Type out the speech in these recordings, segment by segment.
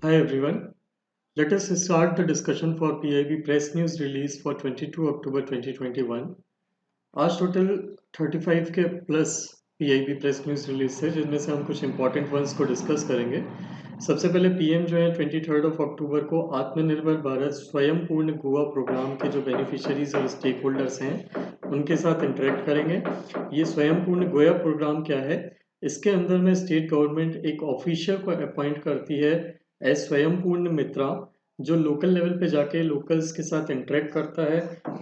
Hi everyone. Let us start the discussion for PIB press news release for 22 October 2021. आज total 35 के plus PIB press news release है जिनमें से हम कुछ इंपॉर्टेंट वंस को डिस्कस करेंगे। सबसे पहले पीएम जो है 23 अक्टूबर को आत्मनिर्भर भारत स्वयं पूर्ण गोवा प्रोग्राम के जो बेनिफिशियरीज और स्टेक होल्डर्स हैं उनके साथ इंटरेक्ट करेंगे। ये स्वयं पूर्ण गोवा प्रोग्राम क्या है? इसके अंदर में स्टेट गवर्नमेंट एक ऑफिशियल को अपॉइंट करती है एज स्वयं पूर्ण मित्रा, जो लोकल लेवल पे जाके लोकल्स के साथ इंटरेक्ट करता है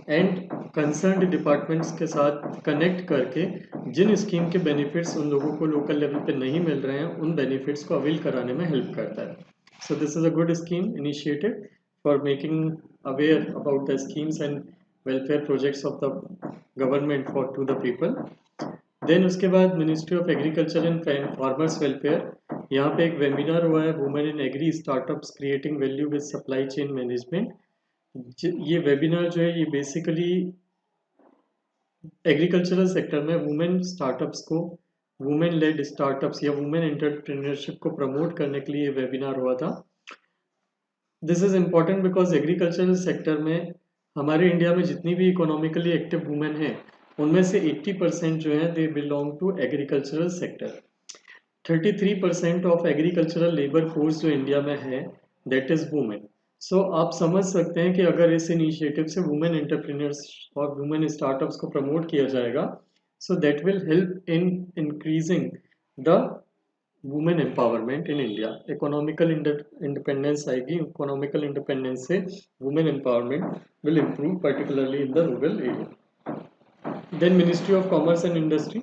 एंड कंसर्न्ड डिपार्टमेंट्स के साथ कनेक्ट करके जिन स्कीम के बेनिफिट्स उन लोगों को लोकल लेवल पे नहीं मिल रहे हैं उन बेनिफिट्स को अवेल कराने में हेल्प करता है। So this is a good scheme initiative for making aware about the schemes and welfare projects of the government for to the people. Then उसके बाद ministry of agriculture and farmers welfare, यहाँ पे एक webinar हुआ है women in agri startups creating value with supply chain management. ये webinar जो है ये बेसिकली एग्रीकल्चरल सेक्टर में वुमेन स्टार्टअप्स को, वुमेन लेड स्टार्टअप्स या वुमेन एंटरप्रेन्योरशिप को प्रमोट करने के लिए ये वेबिनार हुआ था। This is important because agricultural sector में हमारे इंडिया में जितनी भी इकोनॉमिकली एक्टिव वुमेन हैं उनमें से 80% जो है they belong to agricultural sector. 33% of agricultural labour force जो इंडिया में है दैट इज वुमेन। सो आप समझ सकते हैं कि अगर इस इनिशिएटिव से वुमेन एंटरप्रेन्योर्स और वुमेन स्टार्टअप्स को प्रमोट किया जाएगा so that will help in increasing the women empowerment in India. Economical independence आएगी, इकोनॉमिकल इंडिपेंडेंस से women empowerment will improve particularly in the rural area. Then ministry of commerce and industry,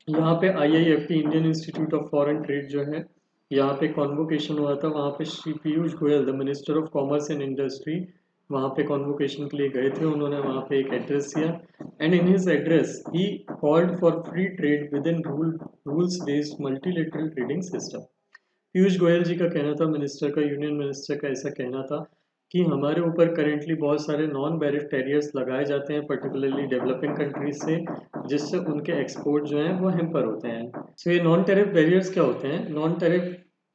यहाँ पे IIFT Indian institute of foreign trade जो है यहाँ पे convocation हुआ था। वहाँ पे Shri Piyush Goyal the minister of commerce and industry वहाँ पे कॉन्वोकेशन के लिए गए थे। उन्होंने वहाँ पे एक एड्रेस दिया and in his address he called for free trade with in rules based multilateral trading system. Piyush Goyal ji का कहना था, मिनिस्टर का, यूनियन मिनिस्टर का ऐसा कहना था कि हमारे ऊपर करेंटली बहुत सारे नॉन बैरिफ बैरियर्स लगाए जाते हैं पर्टिकुलरली डेवलपिंग कंट्रीज से, जिससे उनके एक्सपोर्ट जो हैं वो हैम्पर होते हैं। सो ये नॉन टेरिफ बैरियर्स क्या होते हैं? नॉन टेरिफ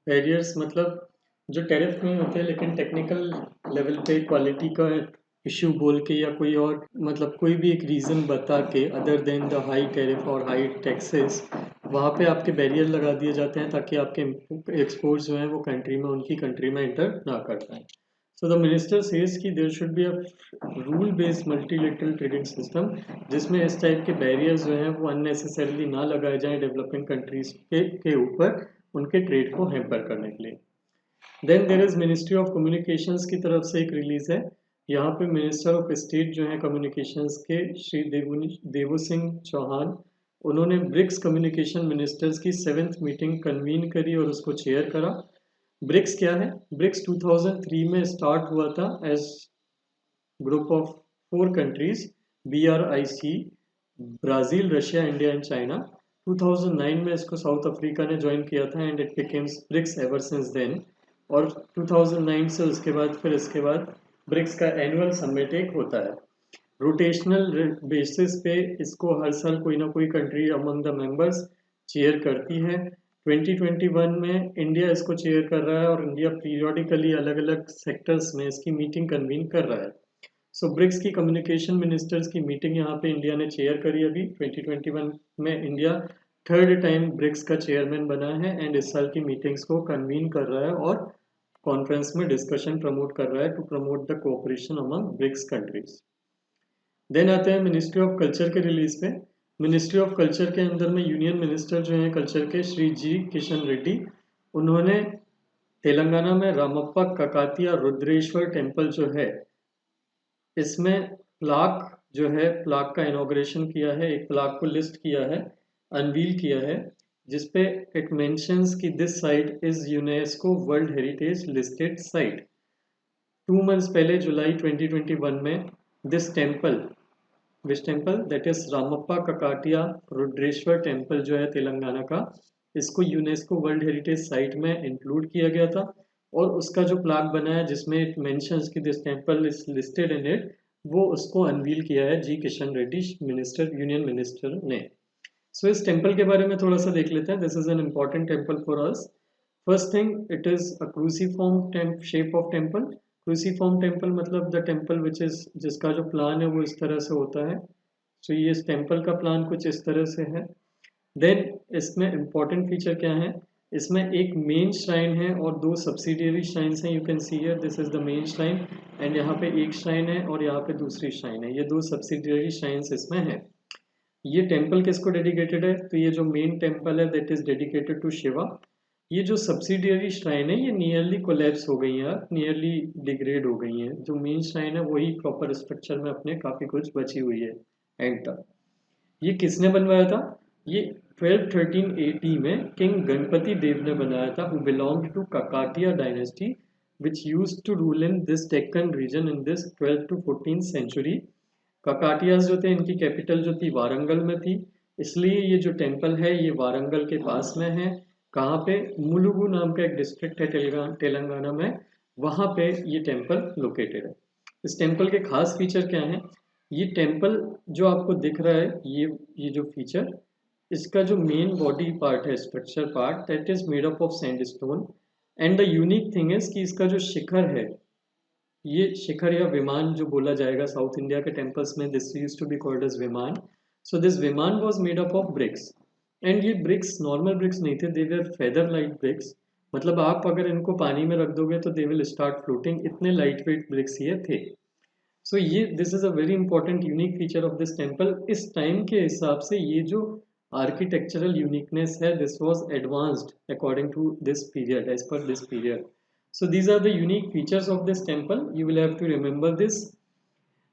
बैरियर्स मतलब जो टेरिफ नहीं होते लेकिन टेक्निकल लेवल पे क्वालिटी का इश्यू बोल के या कोई और मतलब कोई भी एक रीज़न बता के other than the high tariff और हाई टैक्सेस वहाँ पे आपके बैरियर लगा दिए जाते हैं ताकि आपके एक्सपोर्ट्स जो हैं वो कंट्री में, उनकी कंट्री में एंटर ना कर पाएँ। सो द मिनिस्टर सेज कि there should be a rule based multilateral trading system जिसमें इस टाइप के बैरियर्स जो हैं वो अननेसेसरीली ना लगाए जाएं डेवलपिंग कंट्रीज के ऊपर उनके ट्रेड को हैम्पर करने के लिए। Then there is ministry of communications की तरफ से एक रिलीज है। यहाँ पे मिनिस्टर ऑफ स्टेट जो है कम्युनिकेशंस के श्री देवू सिंह चौहान, उन्होंने ब्रिक्स कम्युनिकेशन मिनिस्टर्स की 7th मीटिंग कन्वीन करी और उसको चेयर करा। ब्रिक्स क्या है? ब्रिक्स 2003 में स्टार्ट हुआ था as group of 4 countries BRIC, Brazil, Russia, India and China. 2009 में इसको साउथ अफ्रीका ने ज्वाइन किया था and it becomes BRICS ever since then. और 2009 से उसके बाद फिर इसके बाद ब्रिक्स का एनुअल समिट एक होता है। रोटेशनल बेसिस पे इसको हर साल कोई ना कोई country among the members chair करती है। 2021 में इंडिया इसको चेयर कर रहा है और इंडिया पीरियोडिकली अलग अलग सेक्टर्स में इसकी मीटिंग कन्वीन कर रहा है। सो ब्रिक्स की कम्युनिकेशन मिनिस्टर्स की मीटिंग यहाँ पे इंडिया ने चेयर करी अभी 2021 में। इंडिया 3rd टाइम ब्रिक्स का चेयरमैन बना है एंड इस साल की मीटिंग्स को कन्वीन कर रहा है और कॉन्फ्रेंस में डिस्कशन प्रमोट कर रहा है to promote the cooperation among BRICS countries. Then आते हैं मिनिस्ट्री ऑफ कल्चर के रिलीज पे। मिनिस्ट्री ऑफ कल्चर के अंदर में यूनियन मिनिस्टर जो हैं कल्चर के श्री जी किशन रेड्डी, उन्होंने तेलंगाना में रामप्पा ककातिया रुद्रेश्वर टेम्पल जो है इसमें प्लाक जो है प्लाक का इनॉग्रेशन किया है। एक प्लाक को लिस्ट किया है, अनवील किया है, जिसपे इट मेंशंस कि this site is UNESCO world heritage listed site. 2 months पहले जुलाई 2021 में this temple, which temple? That is Ramappa Kakatiya Rudreshwara temple जो है तेलंगाना का, इसको यूनेस्को वर्ल्ड हेरिटेज साइट में इंक्लूड किया गया था। और उसका जो प्लाक बना है जिसमें इट मेंशंस कि this temple is listed in it, वो उसको अनवील किया है G Kishan Reddy minister, union minister ने। सो इस टेम्पल के बारे में थोड़ा सा देख लेते हैं। This is an important temple for us. First thing, it is a cruciform shape of temple. Cruciform temple मतलब द टेम्पल विच इज, जिसका जो प्लान है वो इस तरह से होता है। सो ये इस टेम्पल का प्लान कुछ इस तरह से है। देन इसमें इंपॉर्टेंट फीचर क्या है, इसमें एक मेन श्राइन है और दो सब्सिडियरी श्राइन्स हैं। You can see here, this is the main shrine and यहाँ पे एक श्राइन है और यहाँ पे दूसरी श्राइन है। ये दो सब्सिडियरी श्राइन्स इसमें है। ये टेम्पल किसको डेडिकेटेड है, तो ये जो मेन टेम्पल है that is dedicated to Shiva. ये जो सब्सिडियरी श्राइन है ये नियरली कोलैप्स हो गई है, नियरली डिग्रेड हो गई है। जो मेन श्राइन है वही प्रॉपर स्ट्रक्चर में अपने काफी कुछ बची हुई है एंड तक। ये किसने बनवाया था, ये 1213 AD में किंग गणपति देव ने बनाया था, who belonged to Kakatiya dynasty which used to rule in this Deccan region in this 12th to 14th century. Kakatiyas जो थे इनकी कैपिटल जो थी वारंगल में थी, इसलिए ये जो टेम्पल है ये वारंगल के पास में है। कहाँ पे, मुलुगु नाम का एक डिस्ट्रिक्ट है तेलंगाना में, वहाँ पे ये टेम्पल लोकेटेड है। इस टेम्पल के खास फीचर क्या हैं, ये टेम्पल जो आपको दिख रहा है, ये जो फीचर, इसका जो मेन बॉडी पार्ट है, structure part, that is made up of sandstone. And the unique thing is कि इसका जो शिखर है, ये शिखर या विमान जो बोला जाएगा साउथ इंडिया के टेम्पल्स में, this used to be called as vimana. So this vimana was made up of bricks and ये ब्रिक्स नॉर्मल ब्रिक्स नहीं थे, they were feather light bricks. मतलब आप अगर इनको पानी में रख दोगे तो दे विल स्टार्ट फ्लोटिंग, इतने लाइट वेट ब्रिक्स ये थे। सो ये this is a very important unique feature of this temple. इस टाइम के हिसाब से ये जो आर्किटेक्चरल यूनिकनेस है, this was advanced according to this period, as per this period. So these are the unique features of this temple. You will have to remember this.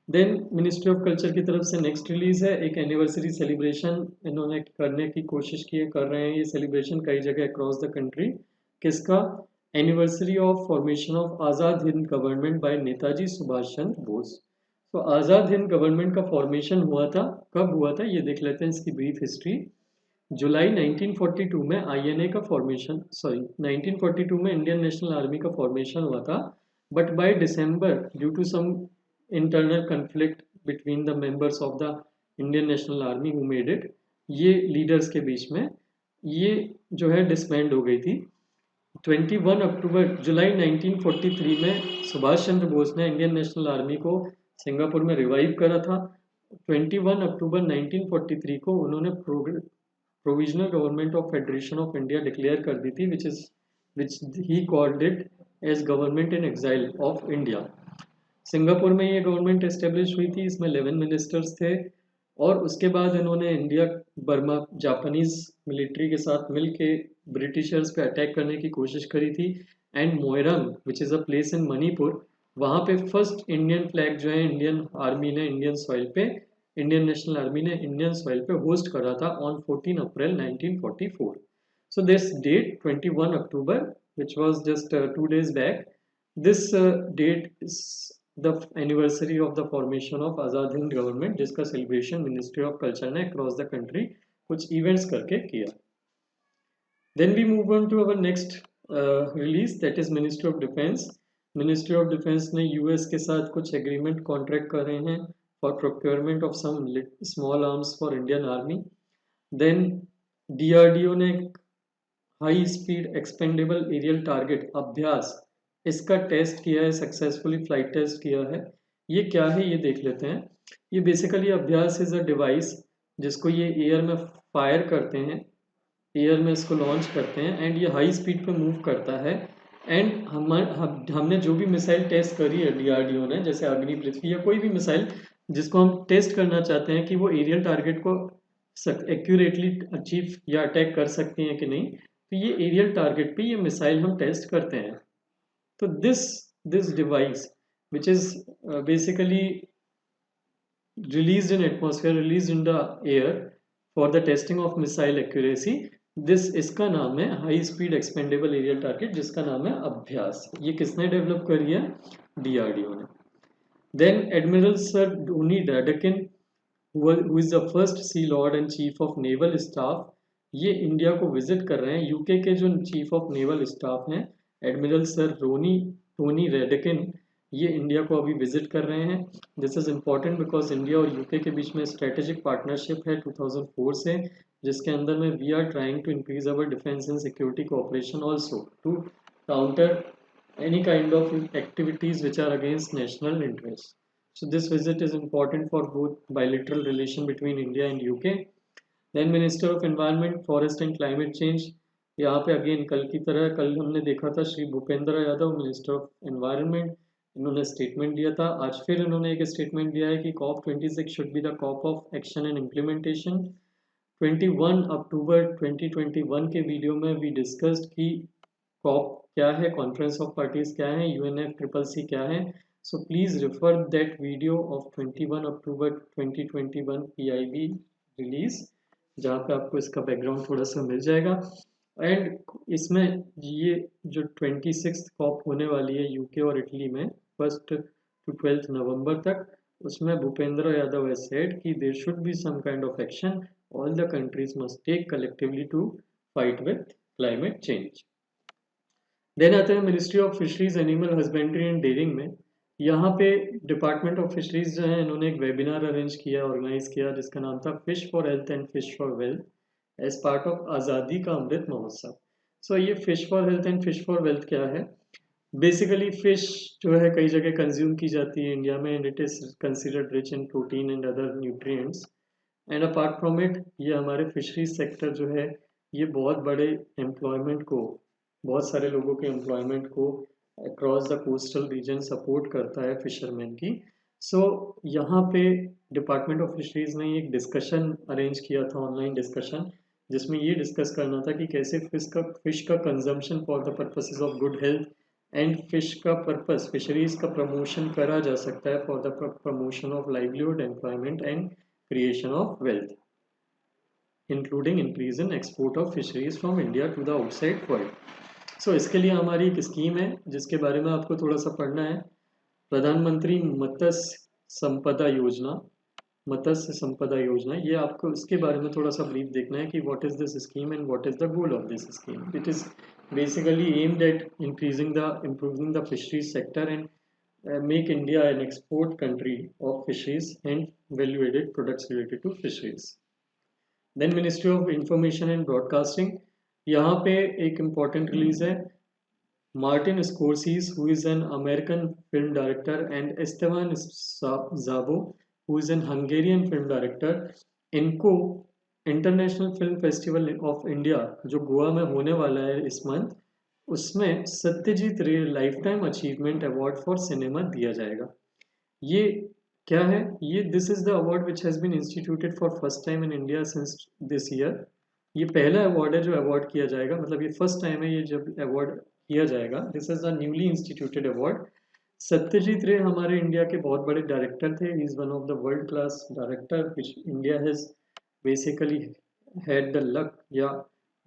Then Ministry of Culture की तरफ से next release है, एक anniversary celebration इन्होंने करने की कोशिश की है, कर रहे हैं ये सेलिब्रेशन कई जगह अक्रॉस द कंट्री। किसका, anniversary of formation of Azad Hind government by Netaji Subhash Chandra Bose. तो आज़ाद हिंद गवर्नमेंट का फॉर्मेशन हुआ था, कब हुआ था ये देख लेते हैं, इसकी ब्रीफ हिस्ट्री। जुलाई 1942 में आईएनए का फॉर्मेशन, सॉरी 1942 में इंडियन नेशनल आर्मी का फॉर्मेशन हुआ था। But by December, due to some internal conflict between the members of the Indian national army who made it, ये लीडर्स के बीच में ये जो है डिसबैंड हो गई थी। 21 अक्टूबर जुलाई 1943 में सुभाष चंद्र बोस ने इंडियन नेशनल आर्मी को सिंगापुर में रिवाइव करा था। 21 अक्टूबर 1943 को उन्होंने provisional government of federation of India declare कर दी थी, which he called it as government in exile of India. Singapore में ये गवर्नमेंट एस्टेब्लिश हुई थी, इसमें 11 मिनिस्टर्स थे और उसके बाद इन्होंने इंडिया बर्मा जापानीज मिलिट्री के साथ मिलके ब्रिटिशर्स पे अटैक करने की कोशिश करी थी। And Moirang which is a place in Manipur, वहाँ पे फर्स्ट इंडियन फ्लैग जो है इंडियन आर्मी ने इंडियन सॉइल पे, इंडियन नेशनल आर्मी ने इंडियन सॉइल पे होस्ट करा था on 14 April 1944। So this date 21 October which was just 2 days back, this date is the anniversary of the formation of Azad Hind government, जिसका celebration ministry of culture ने across the country कुछ events करके किया। Then we move on to our next release, that is ministry of defence. Ministry of defence ने US के साथ कुछ agreement contract कर रहे हैं for procurement of some small arms for Indian army. Then DRDO ने high speed expendable aerial target Abhyas, इसका test किया है, सक्सेसफुली फ्लाइट टेस्ट किया है। ये क्या है ये देख लेते हैं। ये बेसिकली अभ्यास इज अ डिवाइस जिसको ये एयर में फायर करते हैं, एयर में इसको लॉन्च करते हैं एंड ये हाई स्पीड पे मूव करता है। एंड हमने जो भी मिसाइल टेस्ट करी है डीआरडीओ ने, जैसे अग्नि पृथ्वी या कोई भी मिसाइल जिसको हम टेस्ट करना चाहते हैं कि वो एरियल टारगेट को एक्यूरेटली अचीव या अटैक कर सकती हैं कि नहीं, तो ये एरियल टारगेट पे ये मिसाइल हम टेस्ट करते हैं। तो this device which is basically released in atmosphere, released in the air for the testing of missile accuracy, इसका नाम है high speed expendable aerial target, जिसका नाम है अभ्यास। ये किसने डेवलप करी है, डीआरडीओ ने। Then admiral sir Tony Radakin, who is the first sea lord and chief of naval staff, ये इंडिया को विजिट कर रहे हैं। यूके के जो चीफ ऑफ नेवल स्टाफ हैं एडमिरल सर टोनी रैडकिन, ये इंडिया को अभी विजिट कर रहे हैं। This is important because India और यूके के बीच में स्ट्रेटेजिक पार्टनरशिप है 2004 से, जिसके अंदर में we are trying to increase our defence and security cooperation also to counter any kind of activities which are against national interest. So this visit is important for both bilateral relation between India and UK. Then Minister of Environment, Forest and Climate Change, यहाँ पे again कल की तरह कल हमने देखा था Shri Bhupendra Yadav minister of environment, इन्होंने स्टेटमेंट दिया था। आज फिर इन्होंने एक स्टेटमेंट दिया है कि COP26 should be the corp of action and implementation. 21 अक्टूबर 2021 के वीडियो में वी डिस्कस्ड कि कॉप क्या है, कॉन्फ्रेंस ऑफ पार्टीज क्या है, UNFCCC क्या है। So please refer that video of 21 October 2021 PIB release, जहाँ पे आपको इसका बैकग्राउंड थोड़ा सा मिल जाएगा। एंड इसमें ये जो 26 कॉप होने वाली है यूके और इटली में 1 to 12 नवंबर तक, उसमें भूपेंद्र यादव has said कि there should be some kind of action all the countries must take collectively to fight with climate change. Then आते हैं ministry of fisheries animal husbandry and dairying में। यहाँ पे डिपार्टमेंट ऑफ फिशरीज जो है इन्होंने एक वेबिनार अरेंज किया, ऑर्गेनाइज किया, जिसका नाम था fish for health and fish for wealth as part of Azadi ka Amrit Mahotsav. So ये fish for health and fish for wealth क्या है? बेसिकली फिश जो है कई जगह कंज्यूम की जाती है इंडिया में, and it is considered rich in protein and other nutrients. And apart from it ये हमारे फिशरीज सेक्टर जो है ये बहुत बड़े एम्प्लॉयमेंट को, बहुत सारे लोगों के एम्प्लॉयमेंट को across the coastal region support करता है फिशरमैन की। सो यहाँ पे डिपार्टमेंट ऑफ फिशरीज ने एक डिस्कशन अरेंज किया था, ऑनलाइन डिस्कशन, जिसमें ये डिस्कस करना था कि कैसे फिश का consumption for the purposes of good health and fish का पर्पस फिशरीज का प्रमोशन करा जा सकता है for the promotion of livelihood, employment and creation of wealth, including increase in export of fisheries from India to the outside world. So इसके लिए हमारी एक स्कीम है जिसके बारे में आपको थोड़ा सा पढ़ना है। प्रधानमंत्री मत्स्य संपदा योजना, मत्स्य संपदा योजना, ये आपको इसके बारे में थोड़ा सा ब्रीफ देखना है कि what is this scheme and what is the goal of this scheme. It is basically aimed at improving the fisheries sector and make India an export country of fisheries and value-added products related to fisheries. Then Ministry of Information and Broadcasting, यहाँ पे एक important release है। Martin Scorsese, who is an American film director, and Esteban Szabo, who is an Hungarian film director, इनको international film festival of India जो गोवा में होने वाला है इस मंथ, उसमें Satyajit Ray lifetime achievement award for cinema दिया जाएगा। ये क्या है? ये this is the award which has been instituted for first time in India since this year. ये पहला अवार्ड है जो अवार्ड किया जाएगा, मतलब ये फर्स्ट टाइम है ये जब अवार्ड किया जाएगा। This is a newly instituted award. Satyajit रे हमारे इंडिया के बहुत बड़े डायरेक्टर थे। He is one of the world class director which India has basically had the luck, yeah,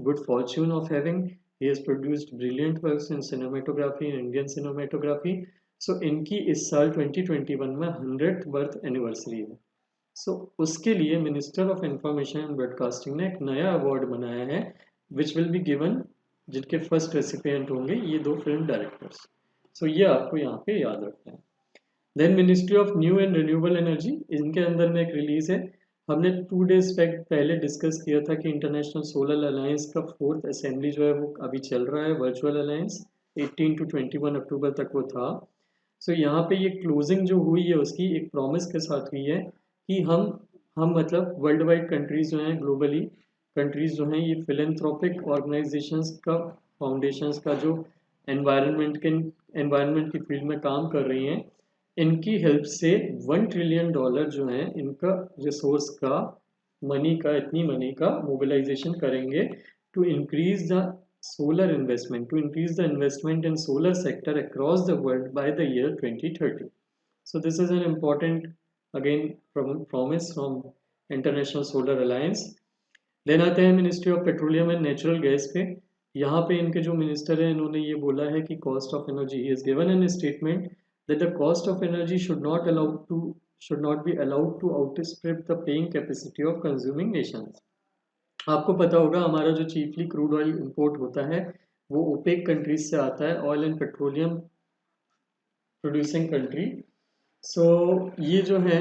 good fortune of having. He has produced brilliant works in cinematography and Indian cinematography. So इनकी इस साल 2021 में 100th birth anniversary है। सो उसके लिए minister of information and broadcasting ने एक नया अवार्ड बनाया है विच विल बी गिवन, जिनके फर्स्ट रेसिपिएंट होंगे ये दो फिल्म डायरेक्टर्स। सो ये आपको यहाँ पे याद रखना है। Then ministry of new and renewable energy, इनके अंदर में एक रिलीज है। हमने 2 डेज पहले डिस्कस किया था कि इंटरनेशनल सोलर अलायंस का 4th असेंबली जो है वो अभी चल रहा है, वर्चुअल अलायंस 18 to 21 अक्टूबर तक वो था। सो यहाँ पे ये क्लोजिंग जो हुई है उसकी एक प्रॉमिस के साथ हुई है कि हम मतलब वर्ल्ड वाइड कंट्रीज जो हैं, ग्लोबली कंट्रीज जो हैं, ये फिलेंथ्रोपिक ऑर्गेनाइजेशंस का, फाउंडेशंस का जो एनवायरनमेंट की फील्ड में काम कर रही हैं, इनकी हेल्प से $1 ट्रिलियन जो है इनका रिसोर्स का, इतनी मनी का मोबिलाइजेशन करेंगे to increase the solar investment, to increase the investment in solar sector across the world by the year 2030। So this is an important again promise from international solar alliance. Then आते हैं ministry of petroleum and natural gas पे। यहाँ पे इनके जो minister हैं इन्होंने ये बोला है कि cost of energy, he is given an statement that the cost of energy should not be allowed to outstrip the paying capacity of consuming nations. आपको पता होगा हमारा जो चीफली क्रूड ऑयल इंपोर्ट होता है वो ओपेक कंट्रीज से आता है। Oil and petroleum producing country. So ये जो है,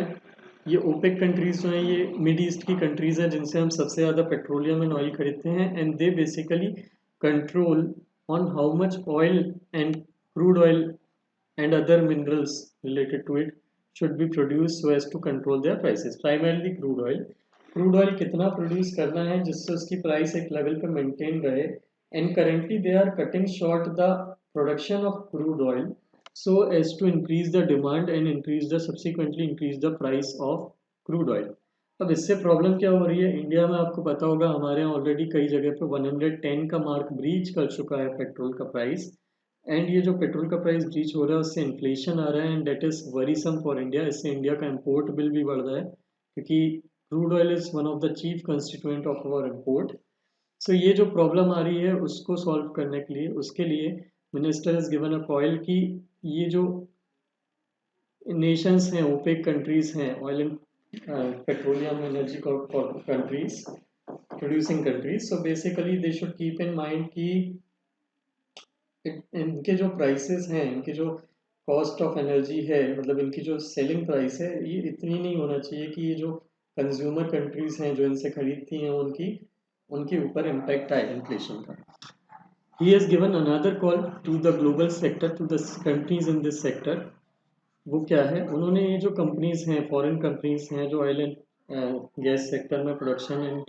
ये ओपेक कंट्रीज जो हैं, ये मिड ईस्ट की कंट्रीज हैं जिनसे हम सबसे ज़्यादा पेट्रोलियम एंड ऑयल खरीदते हैं, and they basically control on how much oil and crude oil and other minerals related to it should be produced so as to control their prices. Primarily crude oil. Crude oil कितना produce करना है जिससे उसकी price एक level पे maintain रहे, and currently they are cutting short the production of crude oil so as to increase the demand and subsequently increase the price of crude oil. अब इससे प्रॉब्लम क्या हो रही है, इंडिया में आपको पता होगा हमारे यहाँ ऑलरेडी कई जगह पे 110 का मार्क ब्रीच कर चुका है पेट्रोल का प्राइस, एंड ये जो पेट्रोल का प्राइस ब्रीच हो रहा है उससे इन्फ्लेशन आ रहा है, and that is worrisome for India. इससे इंडिया का इम्पोर्ट बिल भी बढ़ रहा है क्योंकि crude oil is one of the chief constituent of our import. So ये जो प्रॉब्लम आ रही है उसको सॉल्व करने के लिए, उसके लिए minister is given a call कि ये जो नेशंस हैं, ओपेक कंट्रीज हैं, oil and petroleum energy countries, producing countries, so basically they should keep in mind कि इनके जो प्राइसेस हैं, इनके जो कॉस्ट ऑफ एनर्जी है, मतलब इनकी जो सेलिंग प्राइस है, ये इतनी नहीं होना चाहिए कि ये जो कंज्यूमर कंट्रीज हैं जो इनसे खरीदती हैं उनके ऊपर इम्पैक्ट आए इन्फ्लेशन का। He has given another call to the global sector, to the countries in this sector. वो क्या है, उन्होंने ये जो कंपनीज हैं, फॉरेन कंपनीज हैं जो ऑयल एंड गैस सेक्टर में प्रोडक्शन एंड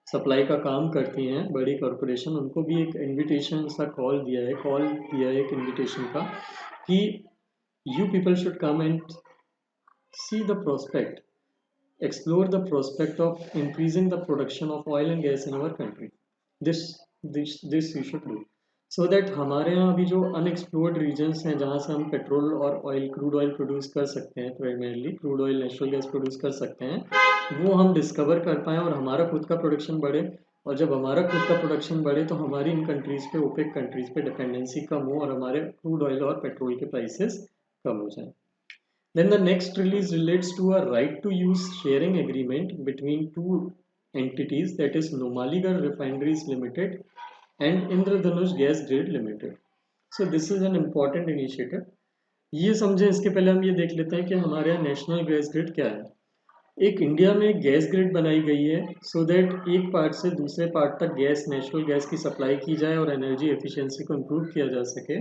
सप्लाई का काम करती हैं, बड़ी कॉरपोरेशन, उनको भी एक इनविटेशन सा कॉल दिया है एक इनविटेशन का कि you people should come and see the prospect, explore the prospect of increasing the production of oil and gas in our country. This you should do so that हमारे यहाँ अभी जो अनएक्सप्लोर्ड रीजन्स हैं जहाँ से हम पेट्रोल और oil, crude oil produce कर सकते हैं, primarily crude oil, natural gas produce कर सकते हैं, वो हम डिस्कवर कर पाएँ और हमारा खुद का प्रोडक्शन बढ़े। और जब हमारा खुद का प्रोडक्शन बढ़े तो हमारी इन कंट्रीज़ पे, ओपेक कंट्रीज़ पे डिपेंडेंसी कम हो और हमारे क्रूड ऑयल और पेट्रोल के प्राइसेस कम हो जाएं। Then the next release relates to a right to use sharing agreement between two entities, that is Numaligarh Refineries Limited and Indradhanush Gas Grid Limited. So this is an important initiative. ये समझें, इसके पहले हम ये देख लेते हैं कि हमारे यहाँ नेशनल गैस ग्रिड क्या है। एक इंडिया में एक गैस ग्रिड बनाई गई है सो दैट एक पार्ट से दूसरे पार्ट तक गैस, नेचुरल गैस की सप्लाई की जाए और एनर्जी एफिशिएंसी को इम्प्रूव किया जा सके।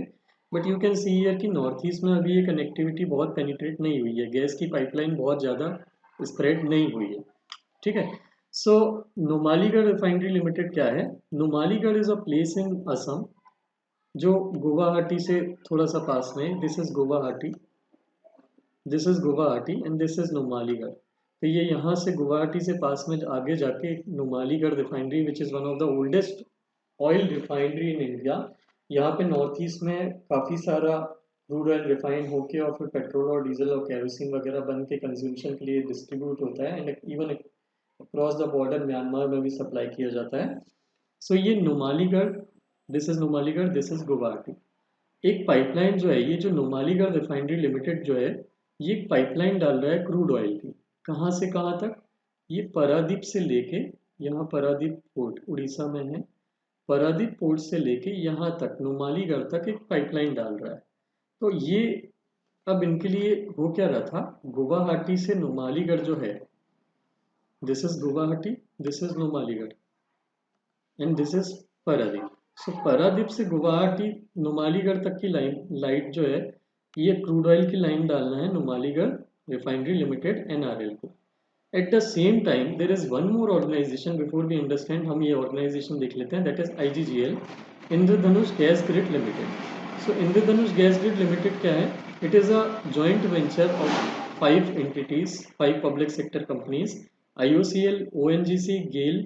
But you can see here कि नॉर्थ ईस्ट में अभी ये कनेक्टिविटी बहुत पेनिट्रेट नहीं हुई है, गैस की पाइपलाइन बहुत ज़्यादा स्प्रेड नहीं हुई है, ठीक है। सो नुमालीगढ़ रिफाइनरी लिमिटेड क्या है, नुमालीगढ़ इज़ अ प्लेस इन असम जो गुवाहाटी से थोड़ा सा पास में, this is Guwahati and this is Numaligarh. तो ये यहाँ से गुवाहाटी से पास में आगे जाके Numaligarh refinery which is one of the oldest oil refinery in India, यहाँ पे नॉर्थ ईस्ट में काफ़ी सारा क्रूड ऑयल रिफाइन होके और फिर पेट्रोल और डीजल और कैरोसिन वगैरह बन के कंज्यूमशन के लिए डिस्ट्रीब्यूट होता है, and even across the border Myanmar में भी सप्लाई किया जाता है। सो ये Numaligarh, this is Numaligarh, this is Guwahati. एक पाइपलाइन जो है, ये जो नुमालीगढ़ रिफाइनरी लिमिटेड जो है, ये एक पाइपलाइन डाल रहा है क्रूड ऑयल की, कहाँ से कहाँ तक, ये पारादीप से लेके, यहाँ पारादीप पोर्ट उड़ीसा में है, पारादीप पोर्ट से लेके यहाँ तक नुमालीगढ़ तक एक पाइपलाइन डाल रहा है। तो ये अब इनके लिए हो क्या रहा था, गुवाहाटी से नुमालीगढ़ जो है, this is Guwahati, this is Numaligarh and this is Paradip. So Paradip से गुवाहाटी नुमालीगढ़ तक की लाइट जो है, ये क्रूड ऑयल की लाइन डालना है नुमालीगढ़ रिफाइनरी लिमिटेड NRL को। At the same time, there is one more organization before we understand, हम ये organization देख लेते हैं, that is IGGL, Indradhanush gas grid limited. So Indradhanush gas grid limited क्या है, it is a joint venture of 5 entities, 5 public sector companies, IOCL, ONGC, GAIL,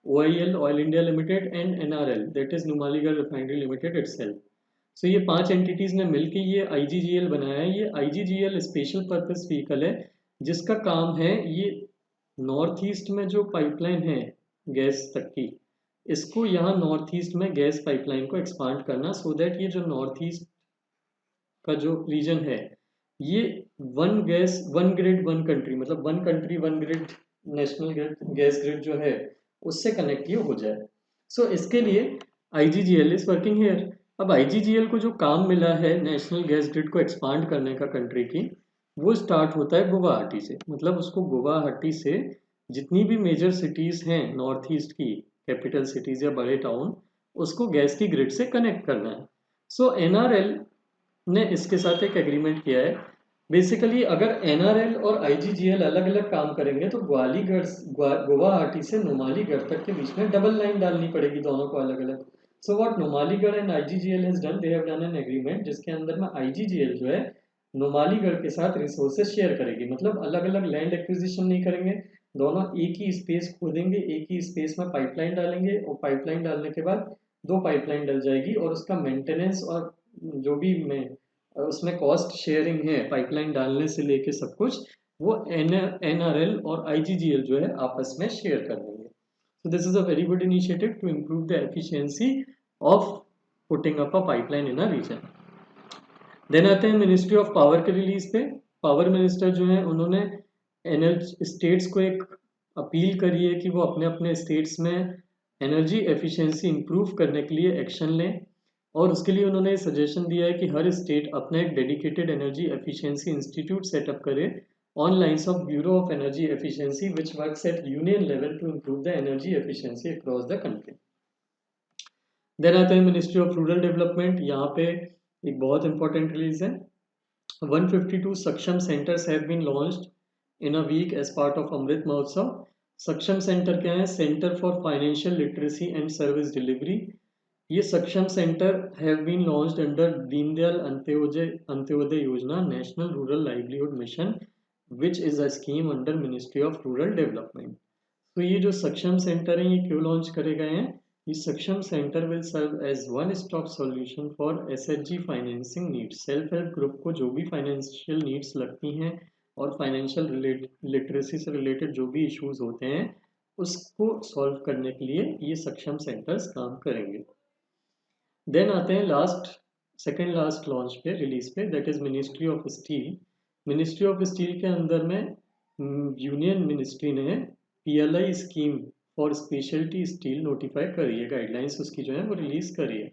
OIL, Oil India Limited and NRL, that is Numaligarh Refinery Limited itself. So ये 5 entities ने मिलकर ये IGGL बनाया है। ये IGGL special purpose vehicle है जिसका काम है ये नॉर्थ ईस्ट में जो पाइपलाइन है गैस तक की, इसको यहाँ नॉर्थ ईस्ट में गैस पाइपलाइन को एक्सपांड करना, सो दैट ये जो नॉर्थ ईस्ट का जो रीजन है, ये one gas one grid one country, मतलब one country one grid, national grid gas grid जो है उससे कनेक्ट ये हो जाए। सो इसके लिए IGGL इज वर्किंग हेयर। अब आईजीजीएल को जो काम मिला है नेशनल गैस ग्रिड को एक्सपांड करने का कंट्री की, वो स्टार्ट होता है गुवाहाटी से। मतलब उसको गुवाहाटी से जितनी भी मेजर सिटीज हैं नॉर्थ ईस्ट की कैपिटल सिटीज या बड़े टाउन, उसको गैस की ग्रिड से कनेक्ट करना है। सो एनआरएल ने इसके साथ एक एग्रीमेंट किया है। बेसिकली अगर एनआरएल और आईजीजीएल अलग अलग काम करेंगे तो गुवाहाटी से नुमालीगढ़ तक के बीच में डबल लाइन डालनी पड़ेगी दोनों को अलग अलग। So what Numaligarh and IGGL has done, they have done an agreement जिसके अंदर में आईजीजीएल जो है नुमालीगढ़ के साथ रिसोर्सेज शेयर करेगी। मतलब अलग अलग लैंड एक्विजिशन नहीं करेंगे, दोनों एक ही स्पेस खोदेंगे, एक ही स्पेस में पाइपलाइन डालेंगे और पाइपलाइन डालने के बाद दो पाइपलाइन डल जाएगी और उसका मेंटेनेंस और जो भी में उसमें कॉस्ट शेयरिंग है पाइपलाइन डालने से लेके सब कुछ, वो एनआरएल और आईजीजीएल जो है आपस में शेयर कर देंगे। So this is a very good initiative to improve the efficiency of putting up a pipeline in a region. Then आते हैं मिनिस्ट्री ऑफ पावर के रिलीज पे। पावर मिनिस्टर जो है उन्होंने एनर्जी स्टेट्स को एक अपील करी है कि वो अपने अपने स्टेट्स में एनर्जी एफिशिएंसी इंप्रूव करने के लिए एक्शन लें, और उसके लिए उन्होंने सजेशन दिया है कि हर स्टेट अपना एक dedicated energy efficiency institute setup करे on lines of bureau of energy efficiency which works at union level to improve the energy efficiency across the country. Then आते हैं मिनिस्ट्री ऑफ रूरल डेवलपमेंट। यहाँ पे एक बहुत important release है। 152 Saksham centres have been launched in a week as part of Amrit Mahotsav. Saksham centre क्या है? Centre for financial literacy and service delivery. ये Saksham centre have been launched under Deendayal Antyodaya Yojana national rural livelihood mission which is a scheme under ministry of rural development. तो ये जो सक्षम centre है ये क्यों लॉन्च करे गए हैं? ये Saksham center will serve as one stop solution for SHG financing needs. Self help group को जो भी फाइनेंशियल नीड्स लगती हैं और फाइनेंशियल लिटरेसी से रिलेटेड जो भी इश्यूज होते हैं उसको सॉल्व करने के लिए ये सक्षम सेंटर्स काम करेंगे। देन आते हैं सेकेंड लास्ट लॉन्च पे, रिलीज पे, that is ministry of steel. Ministry of steel के अंदर में यूनियन मिनिस्ट्री ने PLI scheme for speciality steel notify करी है, गाइडलाइंस उसकी जो है वो रिलीज करी है।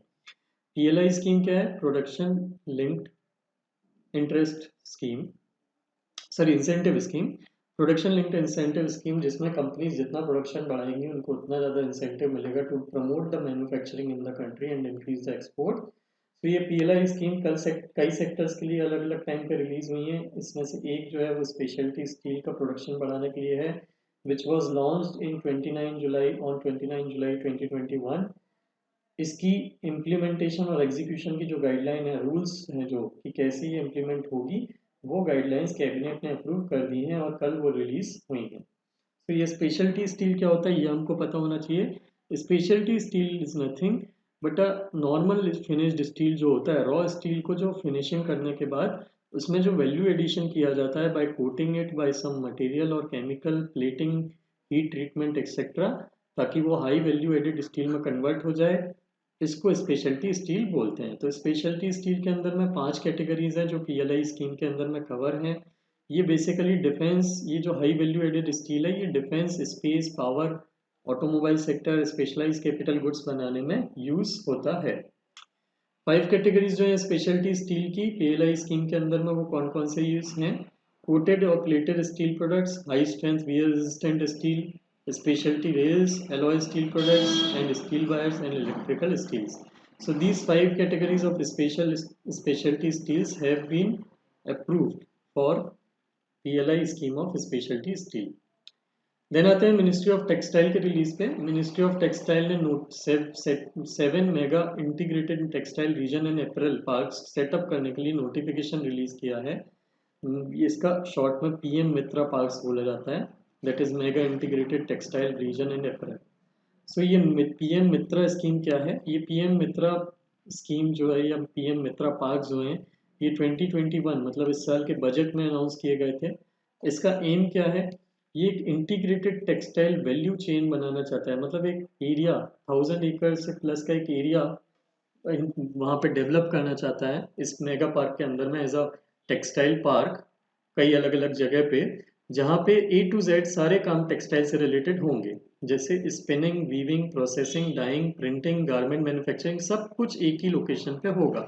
पीएलआई स्कीम क्या है? Production linked interest scheme, sorry incentive scheme, production linked incentive scheme, जिसमें कंपनीज जितना प्रोडक्शन बढ़ाएंगी उनको उतना ज़्यादा इंसेंटिव मिलेगा to promote the manufacturing in the country and increase the export. तो ये पीएलआई स्कीम कई सेक्टर्स के लिए अलग अलग टाइम पे रिलीज हुई है। इसमें से एक जो है वो स्पेशलिटी स्टील का प्रोडक्शन बढ़ाने के लिए है, विच वॉज लॉन्च्ड इन 29 जुलाई 2021। इसकी इम्प्लीमेंटेशन और एग्जीक्यूशन की जो गाइडलाइन है, रूल्स हैं जो कि कैसे ये इम्प्लीमेंट होगी, वो गाइडलाइंस कैबिनेट ने अप्रूव कर दी हैं और कल वो रिलीज हुई हैं। तो ये स्पेशलिटी स्टील क्या होता है ये हमको पता होना चाहिए। Speciality steel is nothing but a normal finished steel जो होता है, रॉ स्टील को जो फिनिशिंग करने के बाद उसमें जो वैल्यू एडिशन किया जाता है by coating it by some material और chemical plating, heat treatment etcetera, ताकि वो हाई वैल्यू एडेड स्टील में कन्वर्ट हो जाए, इसको स्पेशलिटी स्टील बोलते हैं। तो स्पेशलिटी स्टील के अंदर में 5 कैटेगरीज हैं जो पीएलआई स्कीम के अंदर में कवर हैं। ये बेसिकली डिफेंस, ये जो हाई वैल्यू एडेड स्टील है ये defence, space, power, automobile sector, specialise capital goods बनाने में यूज होता है। 5 कैटेगरीज जो है स्पेशलिटी स्टील की पीएलआई स्कीम के अंदर में वो कौन कौन से यूज हैं? कोटेड और plated steel products, high strength wear resistant steel, specialty rails, alloy steel products, and steel wires and electrical steels. So these 5 categories of specialty steels have been approved for PLI scheme of specialty steel. Then आते हैं ministry of textile के release पे। Ministry of textile ने 7 mega integrated textile region and apparel park setup करने के लिए notification release किया है। इसका शॉर्ट में पीएम मित्रा पार्क्स बोला जाता है, that is mega integrated textile region and apparel. So ये पीएम मित्रा स्कीम क्या है? ये पीएम मित्रा स्कीम जो है या पीएम मित्रा पार्क जो है ये 2021 मतलब इस साल के बजट में अनाउंस किए गए थे। इसका एम क्या है? ये एक इंटीग्रेटेड टेक्सटाइल वैल्यू चेन बनाना चाहता है। मतलब एक एरिया 1000 एकड़ से प्लस का एक एरिया वहाँ पे डेवलप करना चाहता है इस मेगा पार्क के अंदर में एज अ टेक्सटाइल पार्क कई अलग अलग जगह पे। जहाँ पे A to Z सारे काम टेक्सटाइल से रिलेटेड होंगे, जैसे spinning, weaving, processing, dyeing, printing, garment manufacturing, सब कुछ एक ही लोकेशन पे होगा।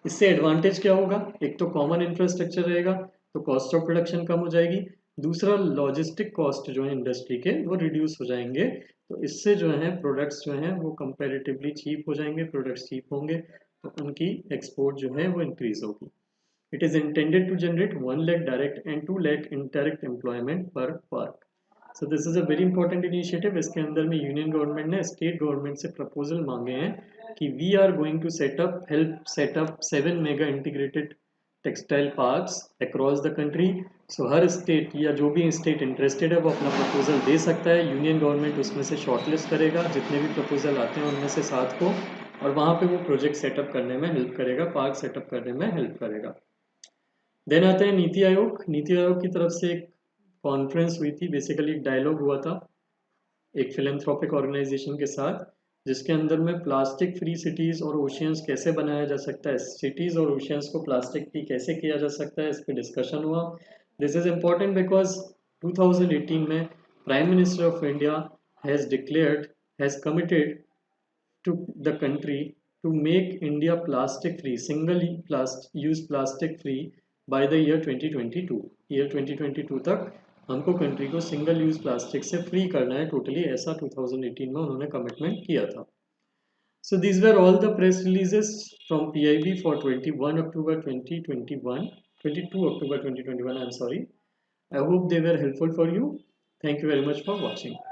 इससे एडवांटेज क्या होगा? एक तो कॉमन इंफ्रास्ट्रक्चर रहेगा, तो कॉस्ट ऑफ प्रोडक्शन कम हो जाएगी। दूसरा, लॉजिस्टिक कॉस्ट जो है इंडस्ट्री के वो रिड्यूस हो जाएंगे, तो इससे जो है प्रोडक्ट्स जो हैं वो कंपैरेटिवली चीप हो जाएंगे। प्रोडक्ट्स चीप होंगे तो उनकी एक्सपोर्ट जो है वो इंक्रीज होगी। It is intended to generate 1 lakh direct and 2 lakh indirect employment per park. So this is a very important initiative. इसके अंदर में यूनियन गवर्नमेंट ने स्टेट गवर्नमेंट से प्रपोजल मांगे हैं कि we are going to help set up 7 mega integrated textile parks across the country. So हर state या जो भी स्टेट इंटरेस्टेड है वो अपना प्रपोजल दे सकता है। यूनियन गवर्नमेंट उसमें से शॉर्टलिस्ट करेगा जितने भी प्रपोजल आते हैं उनमें से 7 को, और वहाँ पे वो प्रोजेक्ट सेटअप करने में हेल्प करेगा, पार्क सेटअप करने में हेल्प करेगा। देन आते हैं नीति आयोग। नीति आयोग की तरफ से एक कॉन्फ्रेंस हुई थी, बेसिकली एक डायलॉग हुआ था एक फिलेंथ्रोपिक ऑर्गेनाइजेशन के साथ, जिसके अंदर में प्लास्टिक फ्री सिटीज़ और ओशियंस कैसे बनाया जा सकता है, सिटीज़ और ओशियंस को प्लास्टिक फ्री कैसे किया जा सकता है, इस पर डिस्कशन हुआ। दिस इज़ इम्पॉर्टेंट बिकॉज 2018 में prime minister of India has declared, has committed to the country to make India plastic free, use plastic free by the year 2022। Year 2022 तक हमको कंट्री को सिंगल यूज प्लास्टिक से free करना है totally, ऐसा 2018 में उन्होंने कमिटमेंट किया था। So these were all the press releases from PIB for 21 October 2021, 22 October 2021, I'm sorry. I hope they were helpful for you. Thank you very much for watching.